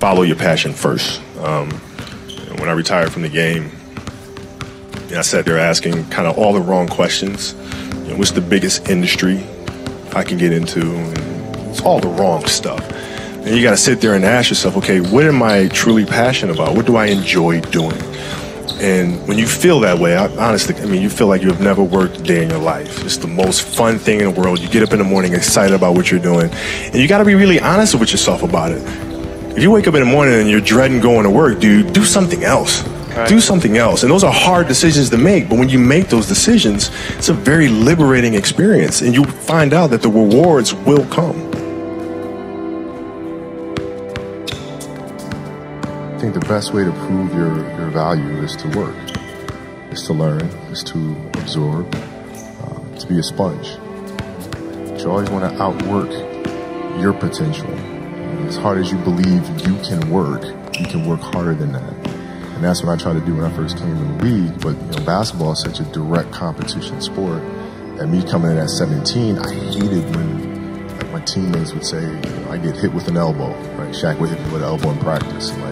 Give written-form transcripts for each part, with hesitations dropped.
follow your passion first. When I retired from the game, I sat there asking kind of all the wrong questions. What's the biggest industry I can get into? And it's all the wrong stuff. And you got to sit there and ask yourself, okay, what am I truly passionate about? What do I enjoy doing? And when you feel that way, honestly, I mean, you feel like you have never worked a day in your life. It's the most fun thing in the world. You get up in the morning excited about what you're doing. And you got to be really honest with yourself about it. If you wake up in the morning and you're dreading going to work, dude, do something else. Right. Do something else. And those are hard decisions to make. But when you make those decisions, it's a very liberating experience. And you find out that the rewards will come. I think the best way to prove your value is to work, is to learn, is to absorb, to be a sponge. But you always want to outwork your potential. And as hard as you believe you can work harder than that. And that's what I tried to do when I first came in the league. But basketball is such a direct competition sport. And me coming in at 17, I hated when my teammates would say, I get hit with an elbow. Right? Shaq would hit me with an elbow in practice. And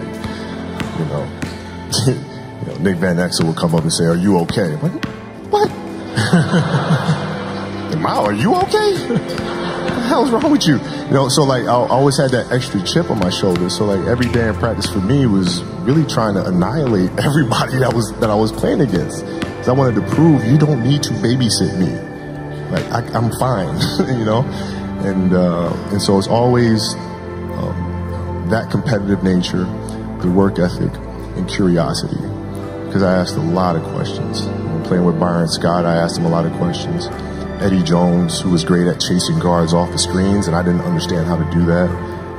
Nick Van Exel would come up and say, "Are you okay?" I'm like, "What? Are you okay? What the hell's wrong with you?" So I always had that extra chip on my shoulder. So every day in practice for me was really trying to annihilate everybody that I was playing against. Because I wanted to prove you don't need to babysit me. I'm fine, And so it's always that competitive nature, the work ethic, and curiosity. Because I asked a lot of questions. When playing with BRYANT Scott, I asked him a lot of questions. Eddie Jones, who was great at chasing guards off the screens, and I didn't understand how to do that.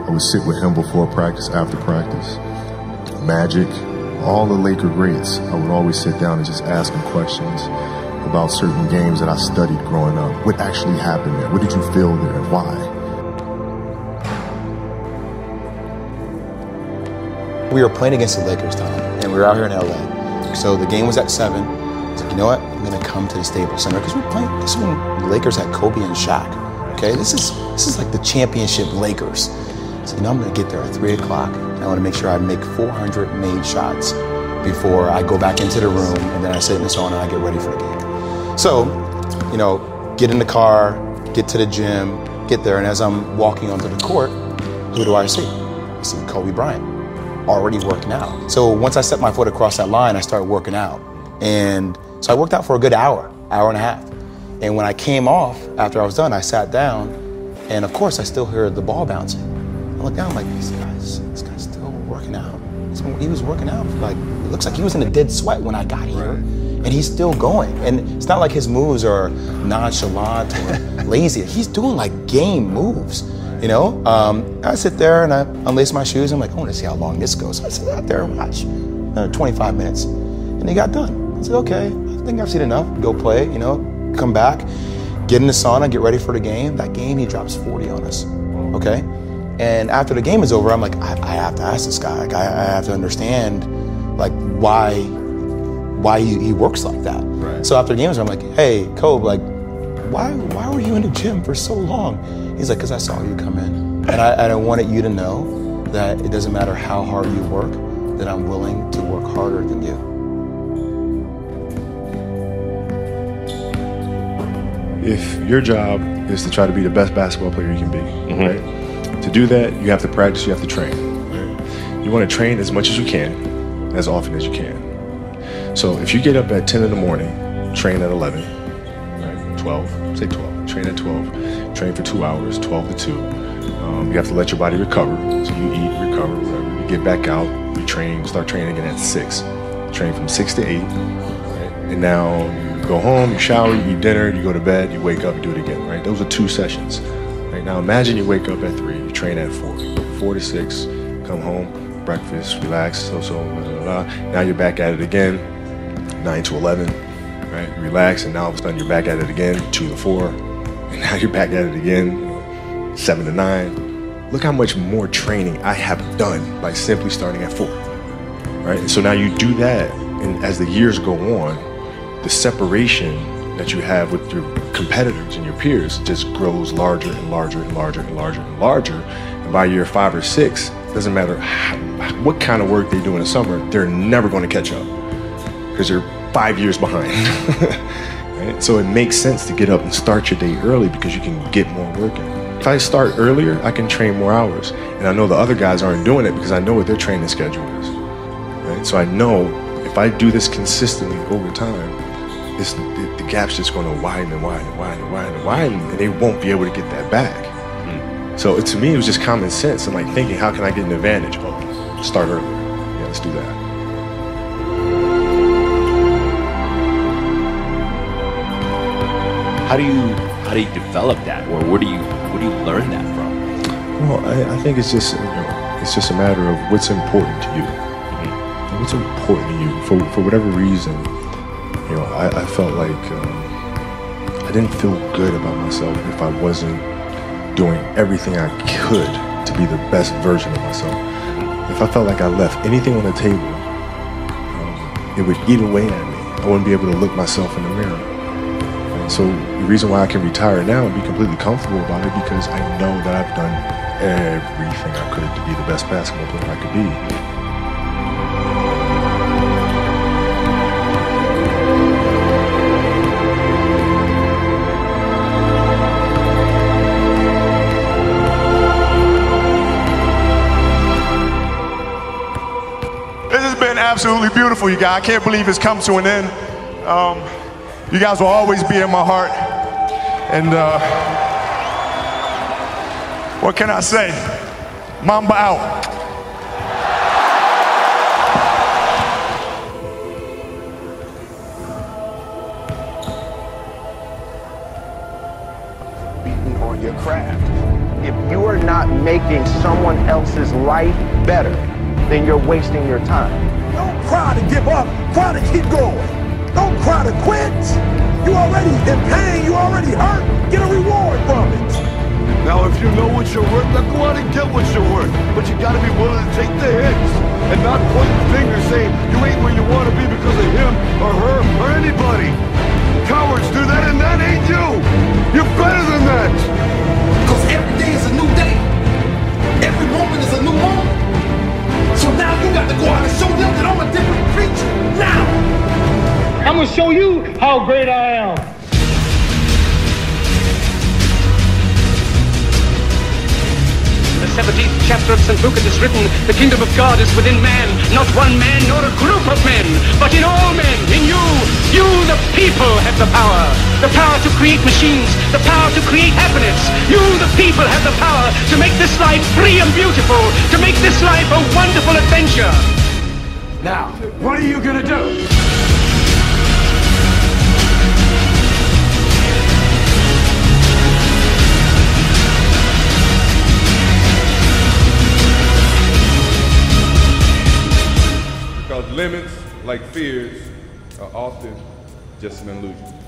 I would sit with him before practice, after practice. Magic, all the Laker greats, I would always sit down and just ask them questions about certain games that I studied growing up. What actually happened there? What did you feel there and why? We were playing against the Lakers, Tom, and we were out here in LA. So the game was at 7. I was like, you know what? I'm gonna come to the Staples Center because we're playing. This is when the Lakers had Kobe and Shaq. Okay, this is like the championship Lakers. So I'm gonna get there at 3 o'clock. I want to make sure I make 400 made shots before I go back into the room, and then I sit in the sauna and I get ready for the game. So, get in the car, get to the gym, get there, and as I'm walking onto the court, who do I see? I see Kobe Bryant. Already working out. So once I set my foot across that line, I started working out. And so I worked out for a good hour and a half. And when I came off, after I was done, I sat down, and of course I still hear the ball bouncing. I looked down like, this guy's still working out. He was working out, it looks like he was in a dead sweat when I got here. And he's still going. And it's not like his moves are nonchalant or lazy. He's doing game moves. I sit there and I unlace my shoes. I'm like, I want to see how long this goes. So I sit out there and watch 25 minutes. And he got done. I said, okay, I think I've seen enough. Go play, come back, get in the sauna, get ready for the game. That game, he drops 40 on us, okay? And after the game is over, I'm like, I have to ask this guy. I have to understand, why he works like that. Right. So after the game is over, I'm like, hey, Kobe, why were you in the gym for so long? He's like, because I saw you come in. And I wanted you to know that it doesn't matter how hard you work, that I'm willing to work harder than you. If your job is to try to be the best basketball player you can be, right? To do that, you have to practice, you have to train. Right? You want to train as much as you can, as often as you can. So if you get up at 10 in the morning, train at 11, right? 12, say 12, train at 12, train for 2 hours, 12 to 2. You have to let your body recover. So you eat, recover, whatever. You get back out, you train, start training again at 6. Train from 6 to 8, right? And now you go home, you shower, you eat dinner, you go to bed, you wake up, you do it again, right? Those are 2 sessions. Right? Now imagine you wake up at 3, you train at 4, 4 to 6, come home, breakfast, relax, blah, blah, blah. Now you're back at it again, 9 to 11, right? Relax, and now all of a sudden you're back at it again, 2 to 4, and now you're back at it again, 7 to 9. Look how much more training I have done by simply starting at 4, right? And so now you do that, and as the years go on, the separation that you have with your competitors and your peers just grows larger and larger and larger and larger and larger. And by year 5 or 6, doesn't matter what kind of work they do in the summer, they're never going to catch up because they're 5 years behind. Right? So it makes sense to get up and start your day early because you can get more work in. If I start earlier, I can train more hours. And I know the other guys aren't doing it because I know what their training schedule is. Right? So I know if I do this consistently over time, the gap's just going to widen and widen and widen and widen and widen, and they won't be able to get that back. So to me, it was just common sense and like thinking, how can I get an advantage? Oh, start earlier. Yeah, let's do that. How do you develop that, or where do you learn that from? Well, I think it's just it's just a matter of what's important to you. What's important to you for whatever reason. I felt like I didn't feel good about myself if I wasn't doing everything I could to be the best version of myself. If I felt like I left anything on the table, it would eat away at me. I wouldn't be able to look myself in the mirror. And so the reason why I can retire now and be completely comfortable about it, because I know that I've done everything I could to be the best basketball player I could be. Absolutely beautiful, you guys. I can't believe it's come to an end. You guys will always be in my heart. And what can I say? Mamba out. Beating on your craft. If you are not making someone else's life better, then you're wasting your time. Don't cry to give up, cry to keep going. Don't cry to quit. You already in pain, you already hurt. Get a reward from it. Now if you know what you're worth, now go out and get what you're worth. But you gotta be willing to take the hits and not point the finger saying you ain't where you wanna be because of him or her or anybody. Cowards do that and that ain't you. You're better than that. Because every day is a new day. Every moment is a new moment. So now you got to go out and show them that I'm a different creature. Now! I'm going to show you how great I am. In the 17th chapter of St. Luke it is written, the kingdom of God is within man, not one man nor a group of men, but in all men, in you. You, the people, have the power to create machines, the power to create happiness. You, the people, have the power to make this life free and beautiful, to make this life a wonderful adventure. Now, what are you going to do? Because limits, like fears, are often just an illusion.